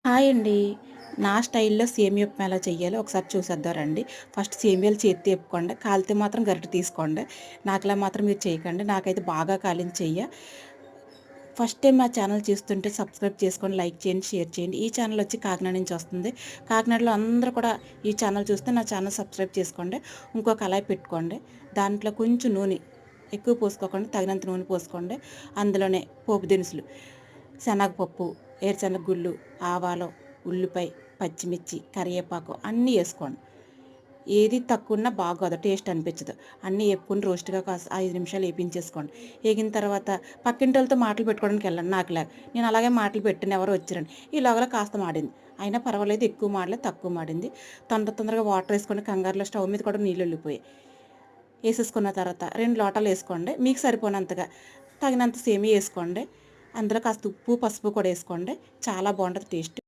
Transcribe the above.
Hi అండి. నా స్టైల్‌లో సేమియా ఉప్మా ఎలా చేయాలో ఒకసారి చూసేద్దాం రండి. ఫస్ట్ సేమియాలు చేత్తో ఏపుకోండి. కాలితే మాత్రం గరిటె తీసుకోండి. నాకులా మాత్రం మీరు చేయకండి. నాకైతే బాగా కాలింది చెయ్య. ఫస్ట్ టైం మా ఛానల్ చూస్తుంటే సబ్స్క్రైబ్ చేసుకోండి, లైక్ చేయండి, షేర్ చేయండి. ఈ ఛానల్ వచ్చి కాకినాడ నుంచి వస్తుంది. కాకినాడలో అందరూ కూడా ఈ ఛానల్ చూస్తే నా ఛానల్ సబ్స్క్రైబ్ చేసుకోండి. ఇంకో కళాయి పెట్టుకోండి. దాంట్లో కొంచెం నూనె ఎక్కువ పోసుకోకండి, తగినంత నూనె పోసుకోండి. అందులోనే పోపు దినుసులు, శనగపప్పు, ఏరుశనగ గుళ్ళు, ఆవాలు, ఉల్లిపాయ, పచ్చిమిర్చి, కరివేపాకు అన్నీ వేసుకోండి. ఏది తక్కువ ఉన్నా బాగోదు, టేస్ట్ అనిపించదు. అన్నీ వేపుకొని రోస్ట్గా కాస్త 5 నిమిషాలు వేపించేసుకోండి. వేగిన తర్వాత పక్కింటోళ్ళతో మాటలు పెట్టుకోవడానికి వెళ్ళండి. నాకులాగా నేను అలాగే మాటలు పెట్టిన ఎవరో వచ్చారండి. ఈ లోగల కాస్త మాడింది, అయినా పర్వాలేదు, ఎక్కువ మాడలేదు, తక్కువ మాడింది. తొందరగా వాటర్ వేసుకొని కంగారులో స్టవ్ మీద కూడా నీళ్ళు వెళ్ళిపోయాయి. వేసేసుకున్న తర్వాత 2 లోటాలు వేసుకోండి, మీకు సరిపోయినంతగా. తగినంత సేమియా వేసుకోండి. అందులో కాస్త ఉప్పు, పసుపు కూడా వేసుకోండి. చాలా బాగుంటుంది టేస్ట్.